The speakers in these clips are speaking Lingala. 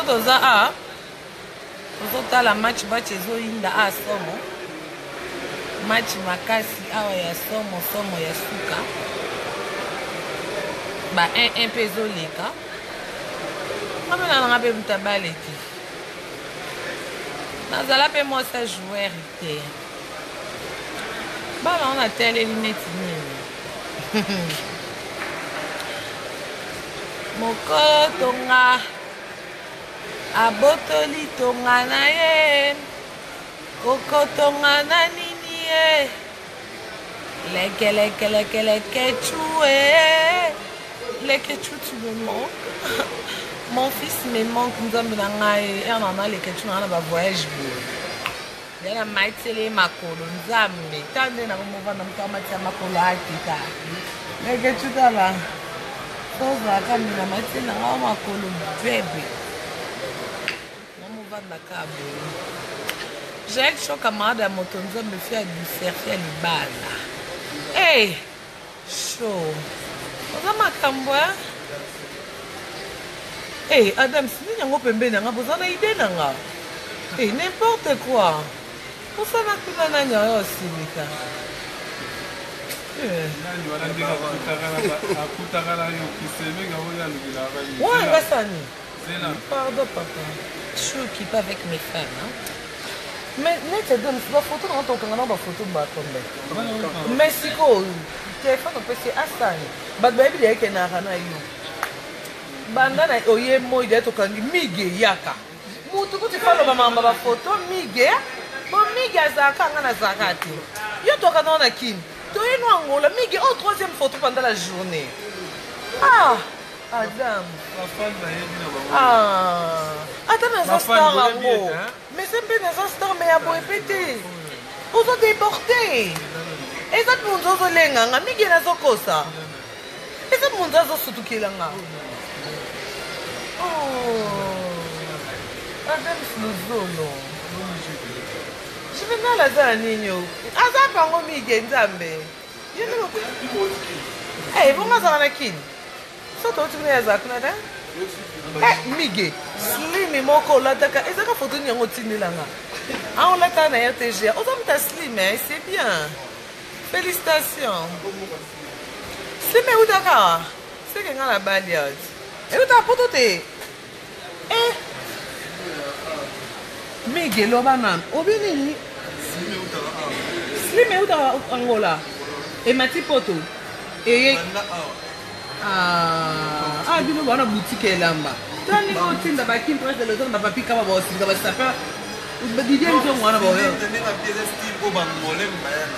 toza a tozotala match ezoyinda a somo match makasi awa ya somo ya suka ba 1-1 mpe ezoleka ngamenanga mpe mutu abale te nazala mpe mosa joueur te bana wana teleli neti nini mokolo tonga abotoli tonga na ye kokotonga na nini ye lekechu lekechu tu me manques mon fils me manque nzambe na ngai erna lekechu na ba voyage boye yana maitele makolo nzambe tande na movana mkama tia makolo akita lekechu tala toza kamina maitele na makolo bebe. J'ai le choc camarade à Motonzo me fait du cercle les balles. Hey, chaud. On a ma camboire. Hey, Adam, si nous n'avons pas besoin de idée, hey, n'importe quoi. Pour ça, on a plus de aussi, Mika. Ouais, Gassani. Pardon, papa. Je suis occupée avec mes femmes. Hein? Mais net donne la photo dans ton canal, la photo de Batombe. Mexico, téléphone au PC Asani. But baby, il y a qu'un arana yo. Bandana oye moi d'être au kangi mige yaka. Mutu kuti falo mama ba photo mige. Bon mige azaka ngana zakati. Yo toka na kin. To ino angola mige au troisième photo pendant la journée. Ah. Adam. Ah. Attends, un star là-haut. Mais c'est bien un star, mais à beau répéter. Vous ont déporté. Et ça, tout le monde a lenga. Mais qui est ça cosa? Et ça, tout le monde a surtout qui lenga. Oh. Adam, c'est le zolo. Je vais dans la zone, Nino. Ah, ça, pas un miguel, Zambé. Eh, vous m'avez un akin. So to tu ne za kuna da mige slim moko la daka ezaka photo ni yango tinela nga ah on l'a na RTG on ta slim c'est bien félicitations slim ou daka c'est que ngala baliot et uta poto te mige lo bana obini slim ou daka angola et mati poto et ah, bino bana boutique elamba. Tani ko tinda ba kim presse le temps ba papi ka ba bosi ka ba sapa. Didier nzo mwana ba yo. Ndinga pieza steve ko ba ngole mbayana.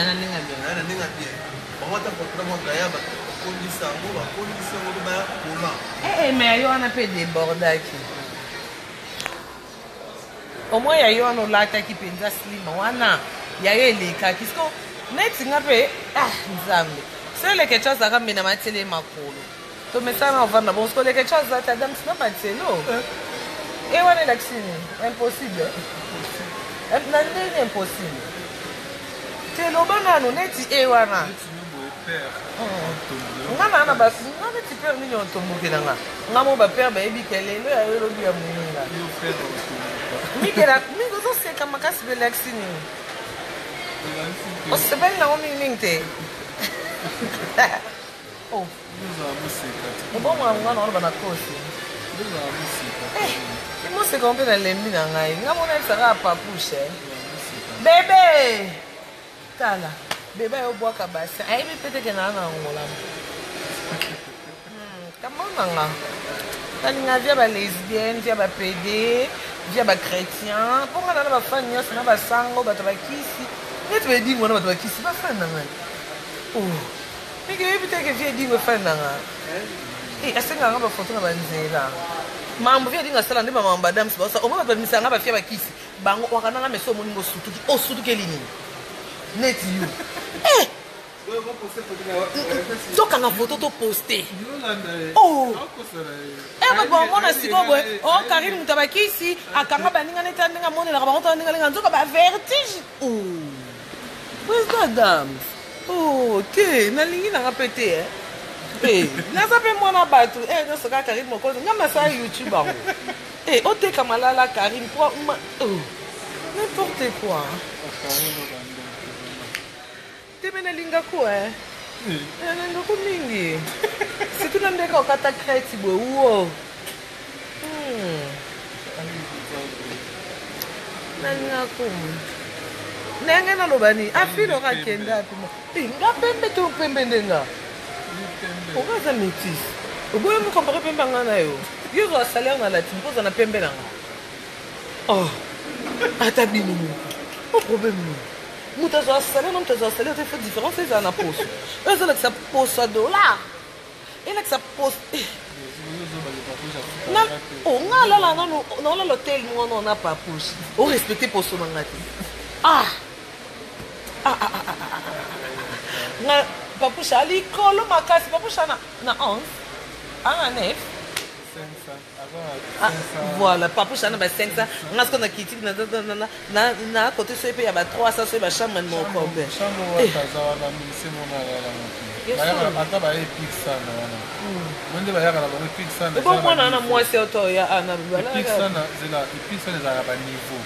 Na ndinga bia. Na ndinga bia. Ba mata ko tramo gaya ba kondisa ngo ba koma. Mais yo ana pe débordaki. Au moins ya yo no lata ki penza slim wana. Ya yo eleka kisko net ngape nzambe. C'est les quelque chose à ramener à ma télé ma coule. Tu me sens en vendre bon parce que les quelque chose à ta dame c'est pas télé. Et on est là-dessus impossible. Impossible. C'est le banane net et wana. Ngana na basi ngana ti père ni on tombe kelanga. Ngamo ba père ba ebi kelelo ya yo bi ya muninga. Mi kera mi go se kama kasi be l'axini. O se ben na o mingte. Oh, e bom mwana wana bana kosi. Mo se kompe na lembi na ngai. Ngamona tsaka papushe. Bébé. Tala. Bébé yo boaka basi. Ai bi pete ke na ngola. Comment nga? Talinga via ba lesbienne, via ba PD, via ba chrétien. Ponga na ba fan nyos na ba sango ba tabakisi. Net be di ngwana ba tabakisi ba fan na ngai. Oh. Mais que peut-être que vieux dit me faire nanga. Eh, est-ce que nganga ba photo na banzela. Mambo vieux dit ngasala ndima mamba madame c'est ça. Au moins ba misanga ba fia ba kisi. Bango wakana na meso moningo sutu. O sutu kelini. Net you. Eh. Donc on a photo to poster. Oh. Eh ba bon mona siko boy. Oh Karim mutabaki ici akanga baninga neta ndinga monela ka bango ndinga linga nzoka ba vertige. Oh. Where's that dame? Oh, ok, nalingi na rapete naza mpe mwana bato nyonso kaka Karine mokonzi nga nasala YouTube ango oteka malala Karine n'importe quoi teme nalingako nalingako mingi surtout na ndeka okata crete boye wo nalingako ndenge naloba nini afile okakende api nga pembe to pembe ndenga okaza métis oboye mokompare pembe anga na yo yo ozwa salaire na latine mpo oza na pembe nanga ata bino moko problème nini moto azwa salaire na moto azwa salaire te fo différence ezala na poso oyo ezolakisa poso ya dollar elakisa poso nga alala naolala hotel mwana na papouche orespecte poso nanga te nga papouche alikolo makasi papouche na 11 anga 9 voilà papouche ana ba 500 nga siko na kitiki na côté so pe ya ba 300 so ba chambre moko be ata baye pixana wana mwende bayaka na bango pixana ebo mwana na mwasi oto ya ana pixana ezalaka baniveau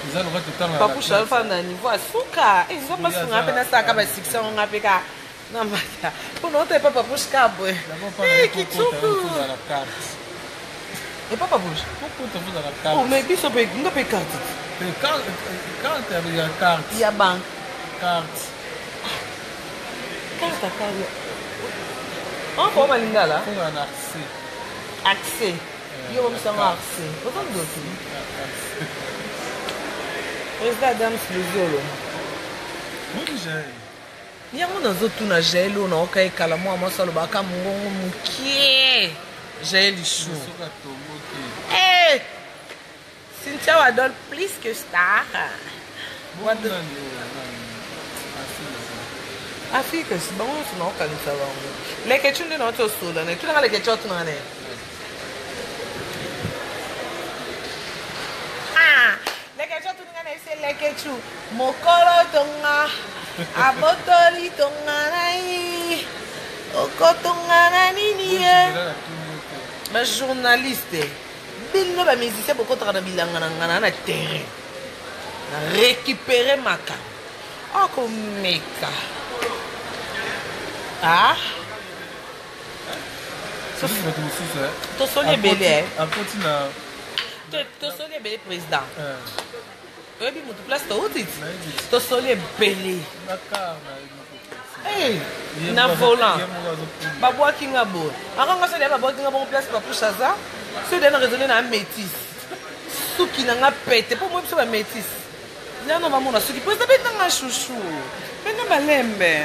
eza loka totanga papouche alfa na niveau asuka eza masunga mpe nasaka ba 600 nga mpe ka na mata mpona otepa papouche ka boye kitoko epa papouche mais biso mpe nga mpe carte ya banque carte encore balingala accès yo bomisanga accès ozondoki président adams luzolo yango nazotuna jael oyo naoka ekala mwa mwasi alobaka mongongo mokie jael ishu cynthia wadol plus que star afrique si bango nyonso naokanisa bango leketu nde naoti osola na tunanga leketu otunanga ne leketu otunanga na ese leketu mokolo tonga abotoli tonga nai okotonga na nini ye bajournaliste bino bamusicien bokotaka na bilanga na ngana na terrain na récupere makambo akomeka tosoli ebele tosoli ebele président oyebi motu place toutiti tosoli ebele na volant babwaki nga boye akanga so deya babwaki nga bongo place papouche aza so deya na raisonne na métis suki na nga pete mpo moi biso bamétis nyano bamona suki président betanga chouchou bena balembe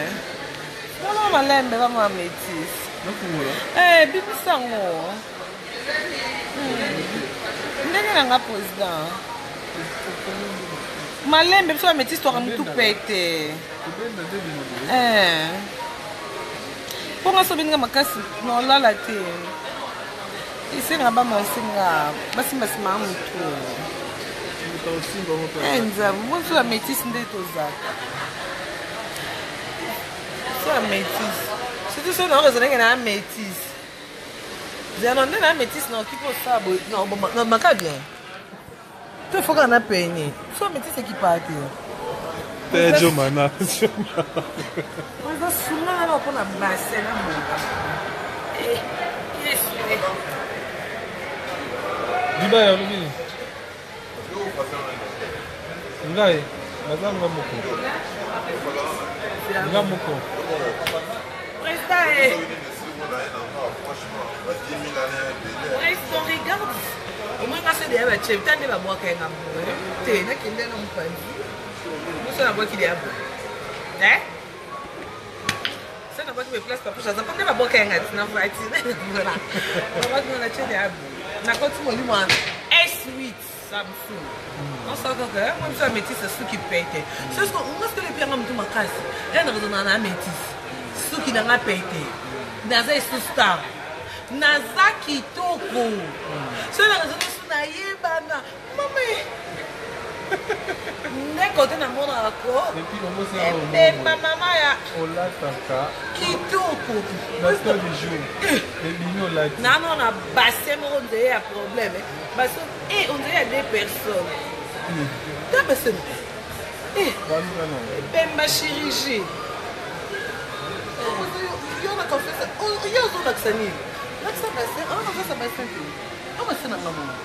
bana balembe bama métis bibisango ndenge na nga président malembe biso bamétis twaka motu pete mpo nga so beninga makasi naolala te esenga bamasenga basimbasimaa motu nzambe mpo so bamétis nde tozaka so bamétis surtout so na raisonnenge na amétis zano nde na amétis na okipe osala boye maka bien to foka na peni so amétis ekipaa te Tejo mana. Mas sunga na pona base na muda. Isso. Diba ya lumi. Ngai, mazan ngamuko. Ngamuko. Presta Presto regarde. Au moins quand c'est des chefs, t'as des babouas qui ngamuko. T'es na kinde na mpanzi. Você não vai querer abrir, né? Você não vai querer place para puxar, só quando vai boca em gato, não vai te, né? Não vai querer te abrir. Na conta de molho mano, S8 Samsung. Não só que é, mas a métisse suki pete. Só que umas que ele pega muito uma casa, é na verdade na métisse suki na pete. Naza sustar, naza kitoko. Só na verdade isso na yeba na, mamãe. Nde côté na mona ko. Et puis on se rend au Et ma maman ya Olataka. kitoko. Parce que du jour. Et bino là. Non, on a bassé mon dieu a problème. Parce que on dirait deux personnes. Deux personnes. Pemba chirurgie. Yo na confesse. Yo zo vacciner. Vaccin bassin. On va ça bassin. On va ça na maman.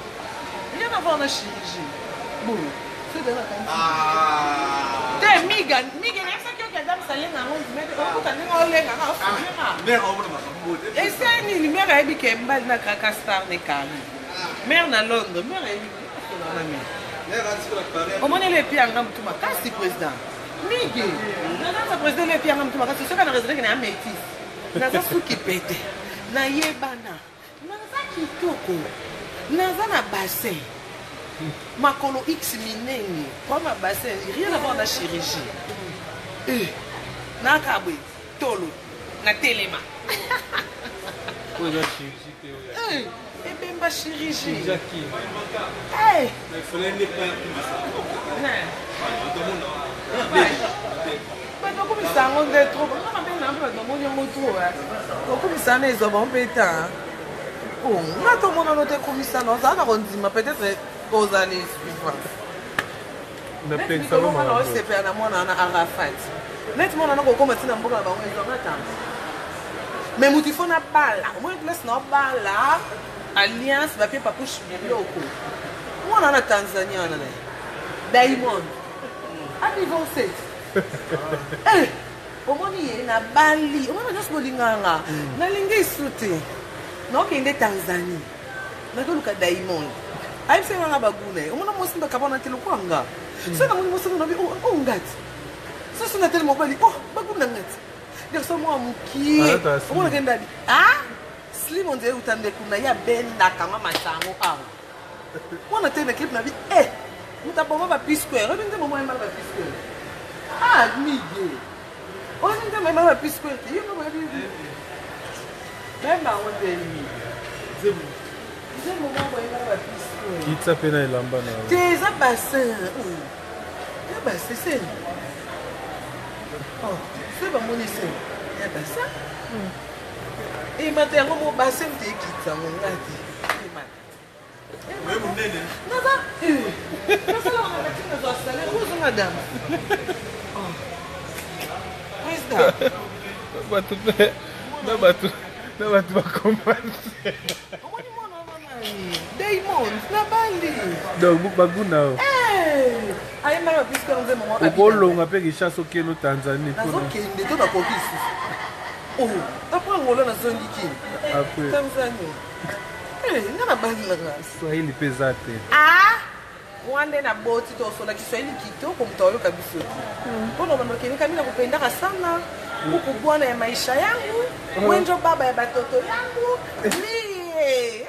Rien à voir na chirurgie. Bon. Te miga nessa que eu quero dar para na onde mesmo eu tô nem olhando na oficina. Esse é ni me vai bi que mbal na kakastar de carne. Mer na Londres, mer aí. Comment les pieds en tout ma casse président. Miga. Na président les pieds en tout ma casse, c'est que na résident que na métis. Na za suki pete. Na yebana. Na za kitoko. Na za na bassin. Makolo X minenge, comme un bassin, rien à voir avec la chirurgie. Na kabwe, tolo, na téléma. Pour la chirurgie. Et bien ma chirurgie. Jackie. Hey. Il fallait ne pas Mais donc comme ça on est trop. On m'a bien appelé dans mon moto. Donc comme ça les hommes ont pété. Oh, na tout le monde a noté comme ça non, ça va rendre peut-être aux années suivantes. Na Mais pensa quand lo on a mara. aussi fait un amour à Arafat. Nettement on a commencé dans beaucoup là-bas mais mutifo na bala, moi laisse na bala alliance papier papouche biloko. Moi on a Tanzanie on a Diamond. À niveau 7. Eh, au moins il na Bali, au moins on a ce bolinganga. Na lingi soute. Non qui est Tanzanie. Na ko luka Diamond. Ayi se nga bagune. Umona mosi ndakabona telo kwanga. Sasa muni mosi nabi oh ngati. Sasa na telo mobali oh baguna ngati. Ndio moi mukie. Umona kenda di. Ah? Slim on dirait utande kuna ya benda kama masango awo. Umona tena clip nabi mutaboma ba P-Square. Robinde momo ema ba P-Square. Ah, mige. Robinde momo ema ba P-Square. Yo no ba bi. Même on dit. C'est bon. C'est mon moment ema ba P-Square. Kitsa pena elamba na. Des bassin. Ya bassin c'est. Oh, c'est pas mon ici. Ya bassin. Et maintenant mon bassin te kitsa mon ngati. Même nene. Non ça. Non ça on a dit nous installer où madame. Oh. Président. Na batu bakomase. Diamond, na Bali. Donc baguna. Aye mara puisque on dit maman. Okolonga pe kishaso keno Tanzanie Na kuna. zokende to bakoki ici. Oh, après ngolo na zongi kini. Après Tanzania. Ngana Bali la. Swahili pezate. Ah! Wande na boti to sola Kiswahili kitoko mtaoyo kabisa. Mbona mama kini kamila kupendaka sana. Huku bwana ya maisha yangu, mwenjo baba ya batoto yangu. Mie.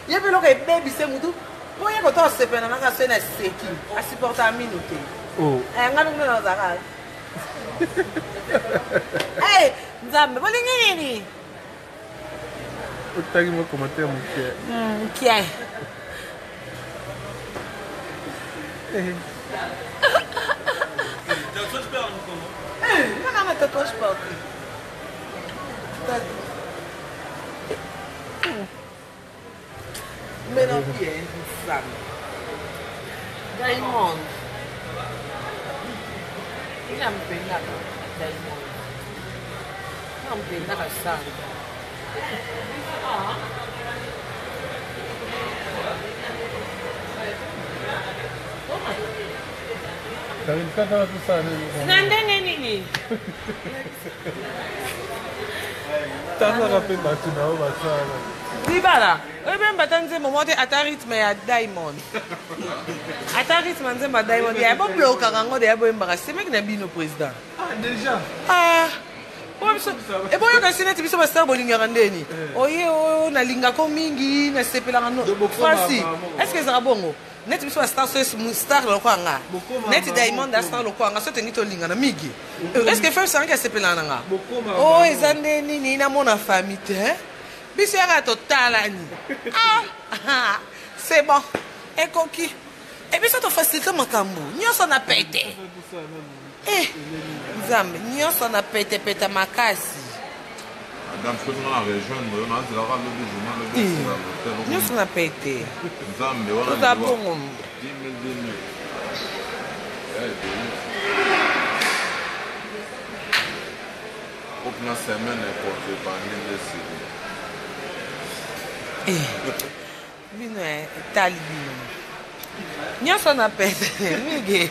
Yebi loka baby se mutu. Moye ko to sepena na ka sena seki. Asupporta a minute. Oh. Ngalo ngalo zaka. Eh, nzambe bolingi nini? Otagi mo commentaire mon Qui est? Non, tatouage pas. Mais non, bien, ça. Diamond. Il a me fait là, Diamond. Il a me fait là, ça. Ah. Kata tu sana. Nandenge nini? Tanga kape batu nao basala. Libala. Ebe mbata nzembo mote ata rythme ya Diamond. Ata rythme nzembo ya Diamond. Ya bo bloka kango de ya bo mbaka. C'est mec na bino président. Ah déjà. Ah. Et bon, il y a des gens qui sont star bolingara ndeni. Oye o na linga ko mingi na sepela ngano. Franci. Est-ce que ça va bon? Net biso star so star lo kwanga. Net Diamond star lo kwanga so tengi to linga na migi. Est-ce que first sanka sepela nga? Oh, ezande nini na mona famille te. Biso ya total ani. Ah. C'est bon. Et coquille. Et puis ça te facilite ma cambo. Nous sommes à péter. Eh, Zambi, nous sommes à péter ma casse. Madame, je peux la rejoindre. On a dit la rame de journal. Nous sommes à péter. Zambi, on a Tout à bon. 10 000, 10 000. Aucune semaine est portée par l'île de Syrie. Bino é talibino. Nyoso na pete. Miguel.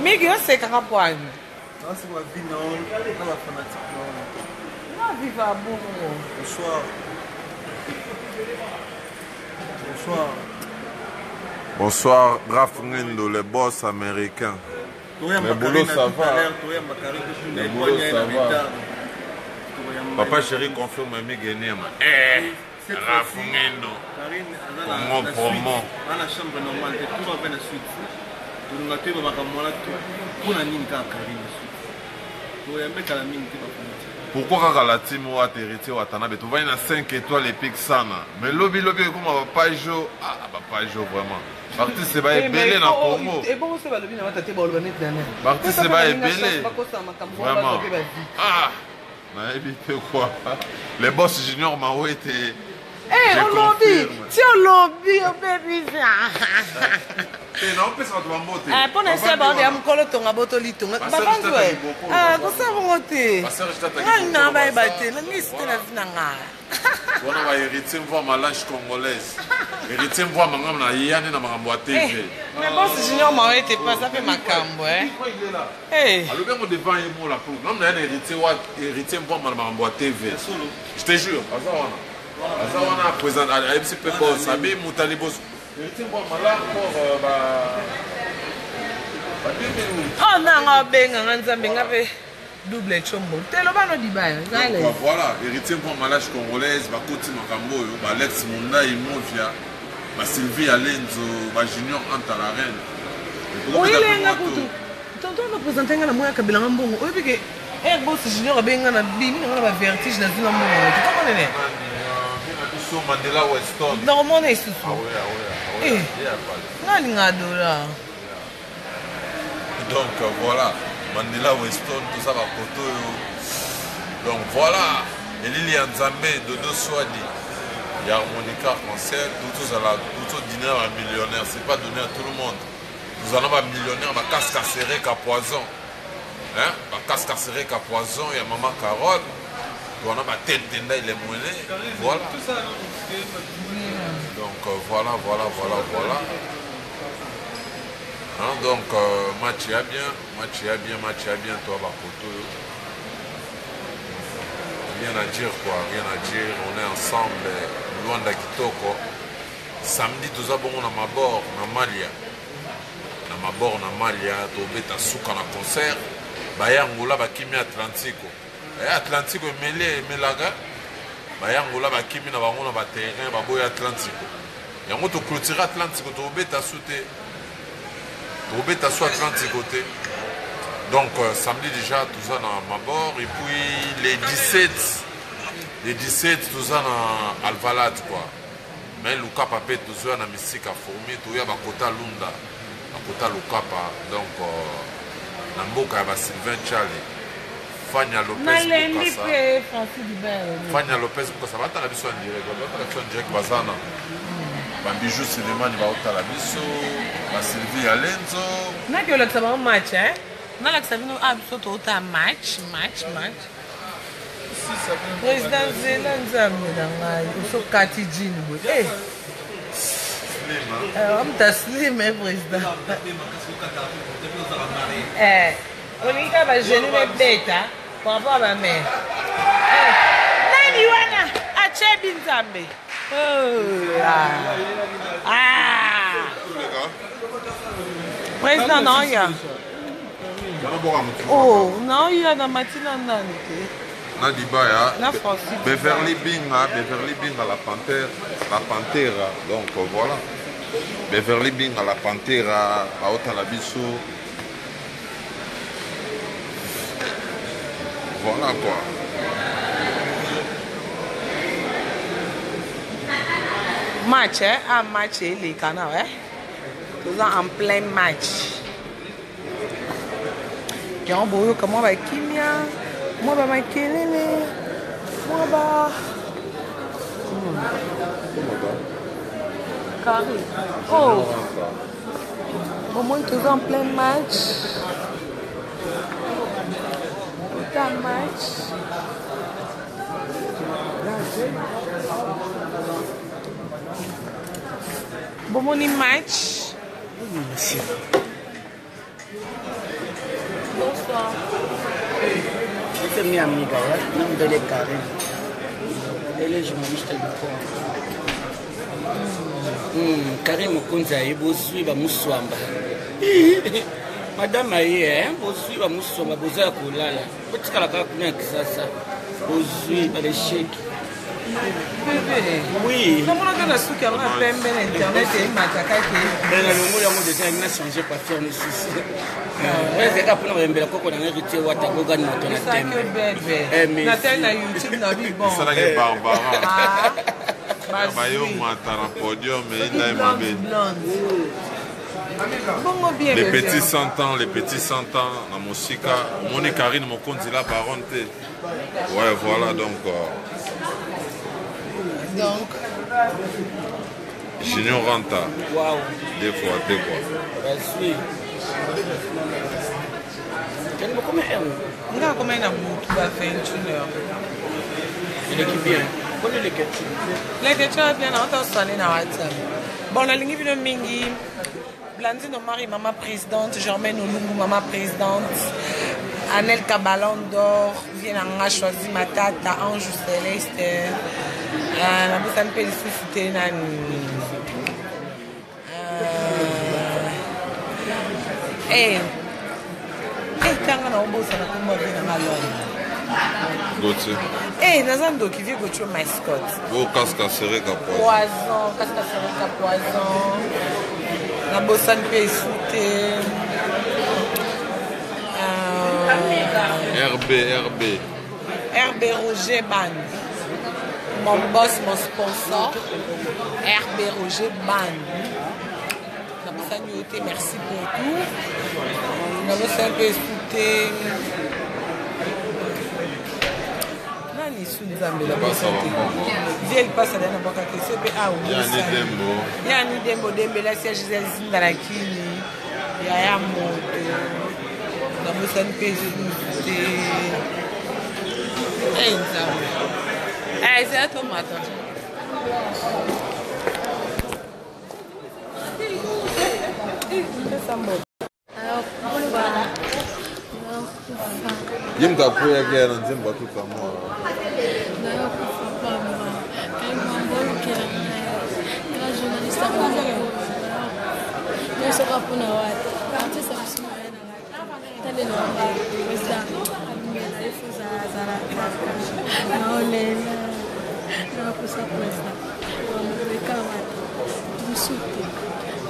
Miguel, eu sei que é rapaz. Nossa, uma vie não é fanatique não. Não viva bom. Bonsoir. Bonsoir. Bonsoir, Graf Ngendo, le boss américain. Le boulot, ça va. Le boulot, ça va. Papa chéri confirme Miguel. Graf Ngendo. Comment promo? Dans la chambre normale, tout va bien la suite. Tout le monde va makamona tout. Pour la nini ka Karine suite. Pour y mettre la mine qui va prendre. Pourquoi quand la team ou a hérité ou atana tu vas une 5 étoiles et pique sana. Mais lobby comme papa jo papa jo vraiment. Parti c'est pas belé na Congo. Et bon c'est pas le bien na tete ba olbanet dana. Parti c'est pas belé. Vraiment. Ah. Na évité quoi. Les boss junior Mao était. Eh, au lobby, tu au lobby, au baby. Eh, non, peut-être que tu vas monter. Ah, pour l'instant, on est à Mukolo Tonga Botoli Tonga. Papa, tu es. Ah, comme ça, on va monter. Non, bah, bah, t'es là, mais c'était la vie nanga. On va hériter voir ma langue congolaise. Hériter voir ma gamme na yane na makambo TV. Mais bon, si Junior m'a été pas, ça fait ma cambo, hein. Eh. Alors, bien, on devant y pour la peau. Même na hériter voir ma makambo TV. Je te jure, Azawana présente à MCP Boss, Sabi Moutali Boss. Oh non, benga nzambe ngabe double chombo. Telo bano dibaya, ngale. Voilà, héritier pour malage congolaise, ba Koti Makambo, ba Alex Munda Imovia, ba Sylvie Alenzo, ba Junior Antalarene. Oui, lenga kutu. Tonton no présenter ngana moya kabila ngambongo. Oyebi ke boss Junior benga na bimi ngana ba vertige na zina mbongo. Tu comprends nene? Mandela Weston. Non, mon est sous. Ah oui. Donc voilà, Mandela Weston, tout ça va poto. Donc voilà, et Lilian Nzambe, Dodo Swadi, il y a Harmonica concert, tout dîner à millionnaire, c'est pas donné à tout le monde. Nous allons à millionnaire, ma casque à serrer qu'à poison. Hein? Ma casque à serrer qu'à poison, il y a Maman Carole. On a ma tête tenda, il est moellé. Voilà. Donc voilà. Hein, donc match à bien, toi, Bakoto. Rien à dire quoi, rien à dire. On est ensemble, loin d'Akitoko. Samedi, tout ça, bon, on a ma bord, on a Malia. On a ma bord, on a Malia, Tobeta Souka na concert. Bayangola, Bakimi Atlantico. Atlantico mêlé melaga bayangola bakimi na bango na ba terrain baboya Atlantico yango to clôturer Atlantico to beta sauter soit Atlantico te donc samedi déjà tout ça na Mabor et puis les 17 tout ça na Alvalade quoi mais Luka papé tout ça na misika formé to ya bakota Lunda bakota Lukapa donc na mboka ya ba Sylvain Charlie Fania Lopez Bukasa. Fania Lopez Bukasa. Va à la biso en direct. Va à la direct Bazana. Bambijou Silemani va à la biso. Va Sylvie Alenzo. N'a que le sabon match hein. N'a la sabino absolument autant match. Président Zelanzambe dans il faut Kati Jean. Eh. On t'a slim président. Onika va gêner mes bêtes par rapport à ma mère. Nani wana achebi nzambe. Président non ya. Oh non ya na matina nani. Na Dibaya. Na Francis. Beverly Binga la Panthère. Donc voilà. Beverly Binga la Panthère à Otalabiso. Voilà quoi. Match, hein? Un match, les canards, hein? Nous en plein match. Quand on comment va Kimia, moi va Makelele, moi va. Carré. Oh. Au moins tous en plein match. Autant match. Bon morning match. Bonsoir. C'est mi amiga, non de les carrés. Elle est journaliste de Karim Mokonza et Bosui va Moussouamba. Madame Aïe, Bosui va Moussouamba, Bosa Koulala. Petit Kalaka Kuna Kisasa. Bosui va les chèques. Bébé. Oui. Comment on a la soupe à peine internet et mataka qui. Mais le mot de déjà il n'a changé pas faire le souci. Ouais, c'est pour nous embellir qu'on a hérité Watagoga dans ton thème. Bébé. Nathalie na YouTube na bi bon. Ça là que Barbara. Ah. Bayo mata na podium mais il a mabé. Les petits 100 ans, les petits 100 ans na musika. Moni Karine Mokonzi la baronne. Ouais, voilà donc Donc Junior Ranta. Waouh. Deux fois. Merci. Quel mot comme elle? on a combien de bout qui va faire une heure. Il est bien. Quelle est l'équipe? L'équipe bien on t'a sonné na WhatsApp. Bon la ligne vient mingi. Blandine Omari maman présidente, Germaine Olungu maman présidente. Anel Kabalon d'or vient à choisir ma tata Ange Céleste. La bosse un peu de souffle quand on bosse na kuma vient na malone. Gauthier. Nazando qui vient Gauthier mascotte. Beau casque serré capoise. Poison, casque serré poison. La bosse un peu souffle. RB Roger Ban. Mon boss, mon sponsor. RB Roger Ban. Merci pour tout. On a aussi un peu écouté. Nani Sunzambe la bosse. Vieille passe à la boca que c'est pas où. Yani Dembo Dembe la siège Gisèle Zindarakini. Yaya Moto. La bosse un peu écouté. C'est à toi, attends. Yimta kuya gera nzimba tutamwa.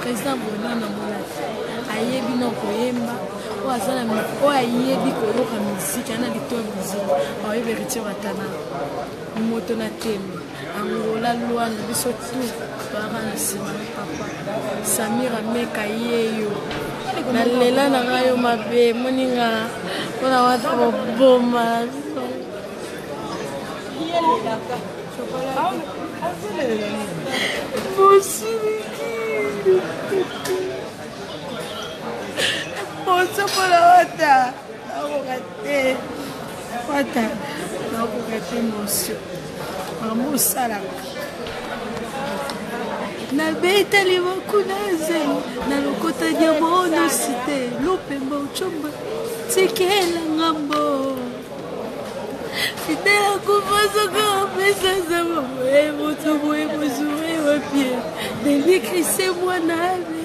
Président Bonana Molati ayebi no koyemba o azala o ayebi koyoka musique ana litoa musique ayebi retire watana moto na teme angola luana biso tu barana sima papa Samira meka yeyo na lela na ngayo mabe moninga wana wata boma Posso para outra. Não vou ter moço. Vamos sarar. Na beita liva kunaze na lokota dia mono cité lopemba uchomba tikela ngambo fidela kufaza kwa pesa za mwe moto mwe mzuri wa pie delikri c'est moi nave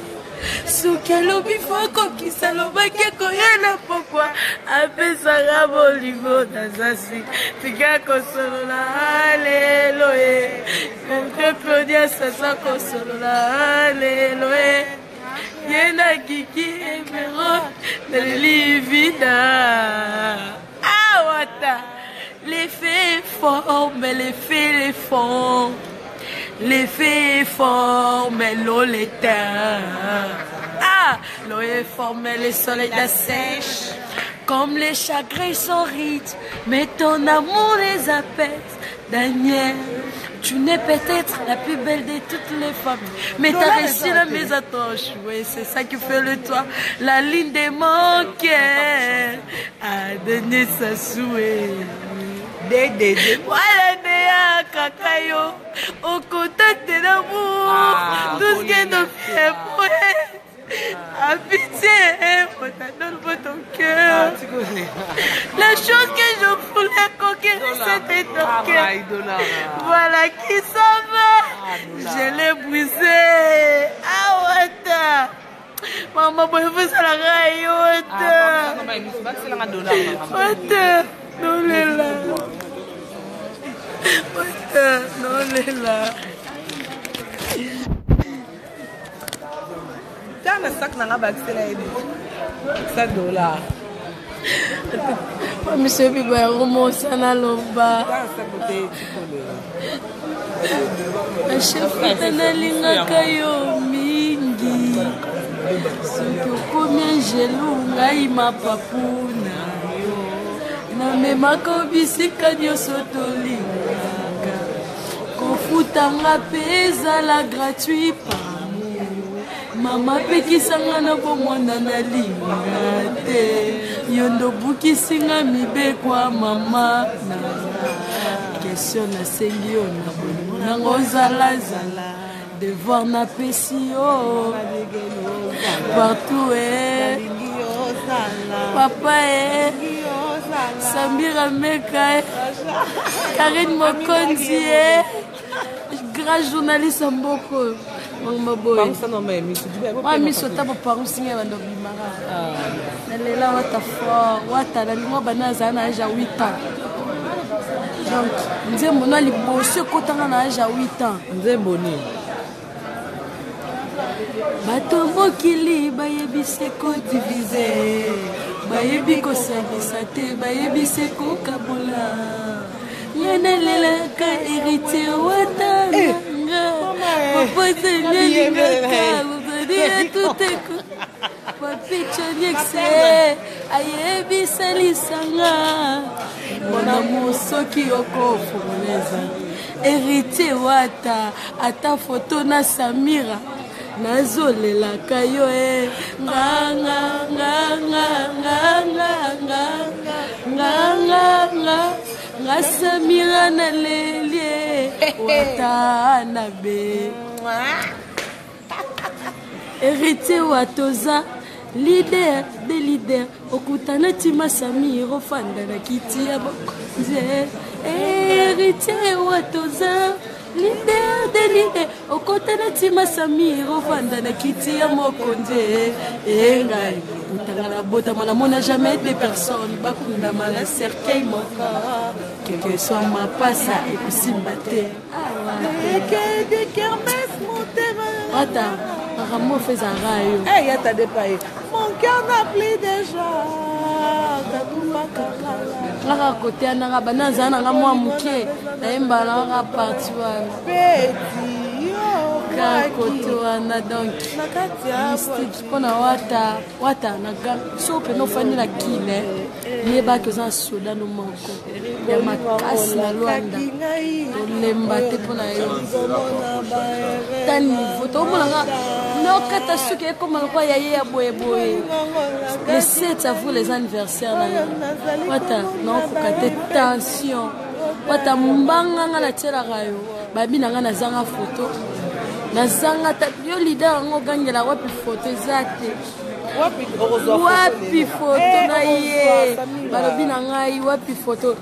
sukelo bifoko kisaloba keko yana pokwa apesa bolingo nazasi tika kosolola haleluya Monte Claudia sasa kosolola haleluya yena kiki emero de livida awata les faits forment les faits les font les faits forment l'oleta l'eau est formée, le soleil l'assèche. Comme les chagrins sans rythme, mais ton amour les apaise. Daniel, tu n'es peut-être la plus belle de toutes les femmes, mais t'as réussi la mise à ton chouet, c'est ça qui fait le toi, la ligne de mon cœur. Ah, Daniel Sassoué. Voilà, Néa, Kakayo, au contact de l'amour, tout ce que nous fait pour elle. À pitié, on t'adonne pour ton cœur. La chose que je voulais conquérir, c'était ton cœur. Voilà qui s'en va. Je l'ai brisé. Ah, Wata. Maman, vous avez ça la raille, Wata. Wata, non, les là. Wata, non, les là. Le sac n'a pas accéléré. $5. Monsieur Biba, remonte à l'omba. Le chef est un alinga mingi. Ce que combien gelou, ngaïma papuna. Na mema kobisi kanyo sotolinga. Kofutanga pesa la gratuit. Mama pekisanga na bomwana na linga te yondo bukisinga mibekwa mama na question na sengi ona nango zala devoir na pesio partout papa Samira Meka Karine Mokonzi grand journaliste Mboko miso tabo parusinga bando bimara nalela wata fort wata nalingo banaza na âge à 8 ans donc nzembo na liboso kotanga na âge à 8 ans nzembo ni bato mokili bayebise ko divize bayebi kosangisa te bayebise ko kabola yenelelaka héritier watanga papa senyelinga tout écoute papi chonyekse ayebisa lisanga mona mosoki okofungoleza héritier wata ata foto na Samira nazolelaka yo nga Samira na lelie wata na be héritier watoza leader de leader okutana tima Samira ofanda na kiti ya bokonze héritier watoza leader de leader okutana tima Samira ofanda na kiti ya mokonze engai utangala bota mana mona jamais des personnes bakunda mala cercueil moka quelque soit ma passa et kusimbate que des kermesses mon terrain ata Ramo fait un rayo. Eh, y'a ta dépaillé. Mon cœur n'a plus déjà. Là, à côté, on a banana, on a moi mouké. On a un parti. Petit, yo. Côté, on a donc. Mystique, on a wata, naga. Sope no fani la kine. Ni ba que ça soda no manko. Ya makasi na Luanda. Olemba te pona yo. Tani voto molanga. No kata suke comme le roi ya boye boye. Le 7 avril les anniversaires là. Wata non kokate tension. Wata mbanga ngala tela rayo. Babi nanga na zanga photo. Na zanga ta yo leader ngo gangela wapi photo zate. Wapi photo na ye balobi na ngai wapi photo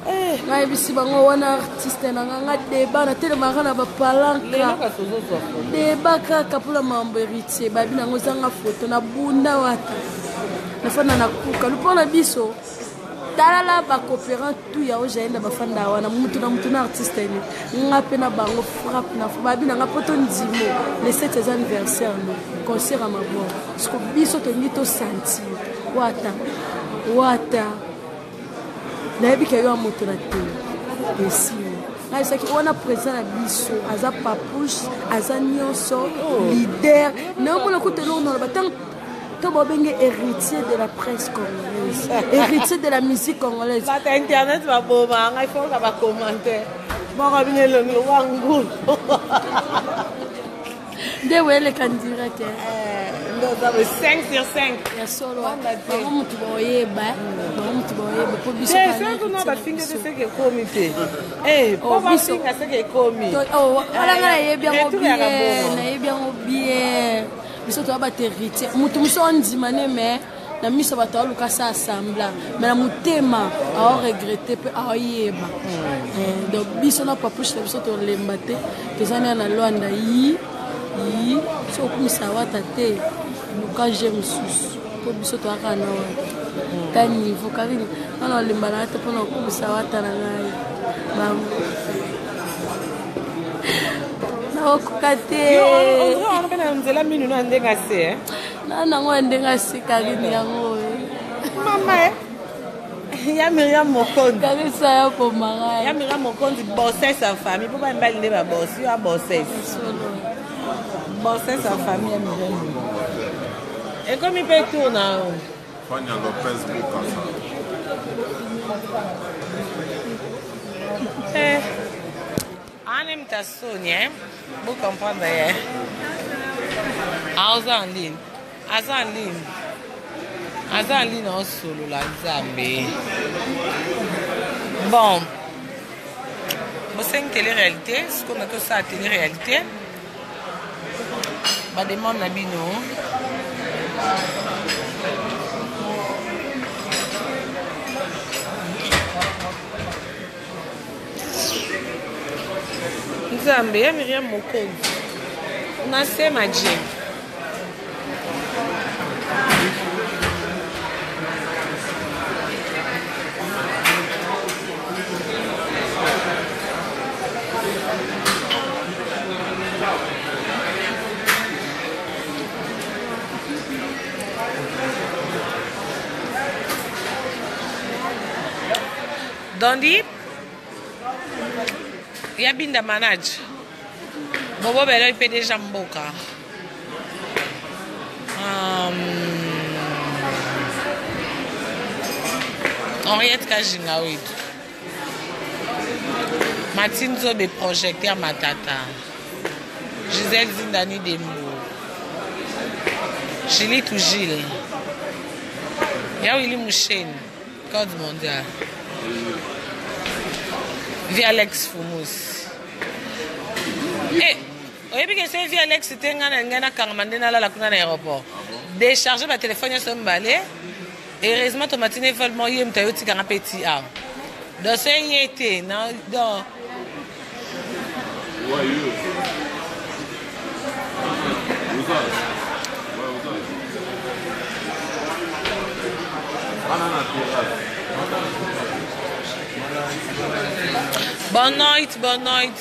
ngai bisi bango wana artiste na nga deba na tele marana ba palanka deba kaka pula mambo héritier babi nango zanga photo na bunda wata na fana na kuka lupona biso talala ba coopérant tout ya ojaenda bafanda wana mutu na artiste ni ngape na bango frappe na babi na ngapoto ndimo le 7 anniversaire no concert à mabo sko biso to ngito senti wata na bika yo moto na te esi na saki wana présent na biso aza papouche aza nyonso leader na mona ko telo na batang to bobenge héritier de la presse congolaise, héritier de la musique congolaise. Bah internet va boba, il faut qu'on va commenter. Bon, on va venir le wangou. De ouais les candidats que nous avons 5 sur 5. ya solo. Bango mutu boyeba, bango mutu boyeba po biso C'est ça que nous va finir de ce que comité. Eh, pour va finir ce que comité. Oh, ala ngala yebi yango bien, na yebi yango bien. Biso to ba héritier. Mutu muso ndima ne mais na miso bato aluka sa assembla mais na mutema a regretter pe a yeba. Donc biso na papuche biso to lemba te kezana na Luanda yi so kumisa wata te luka jemusus ko biso to aka na ta niveau kavini na lemba na te pona kumisa wata na ngai ba na okate on kana nzela minu na ndenga se na ngo ndenga se kavini yango mama ya Miriam Mokondi kabisa ya pomanga ya Miriam Mokondi bosser sa famille pour pas mballe ba boss ya bosser bosser sa famille ya Miriam et comme il peut tourner Fania Lopez Bukasa anem ta Sonia vous comprenez Aza en ligne en solo la Zambie. Bon, c'est une télé-réalité, ce qu'on a que ça, télé-réalité. Bah, demande à Bino. Zambie, Miriam Mokondi. On a fait ma Dieu. Dondi, il y a bien de manage. Bobo Belo il fait déjà mboka. Henriette Kajingawit. Martine Zobe projecteur Matata. Gisèle Zindani Dembo. Julie Tougil. Ya Willy Mouchen. Code mondial. Via Alex Fumous. Eh, oyebi que c'est via Alex c'était ngana Karamande na la kuna na aéroport. Décharger ma téléphone sur m'balé. Heureusement ton matin vol moyen m'ta yoti kana petit a. Donc c'est yété non donc. Bonne nuit, bonne nuit.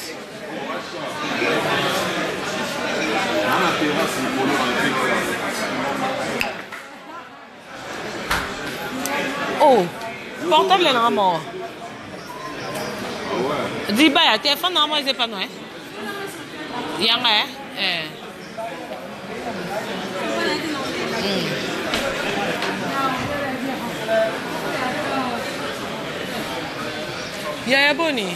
Oh, portable est mort. Dis bah, téléphone non, moi c'est pas non. Yanga Yaya Boni.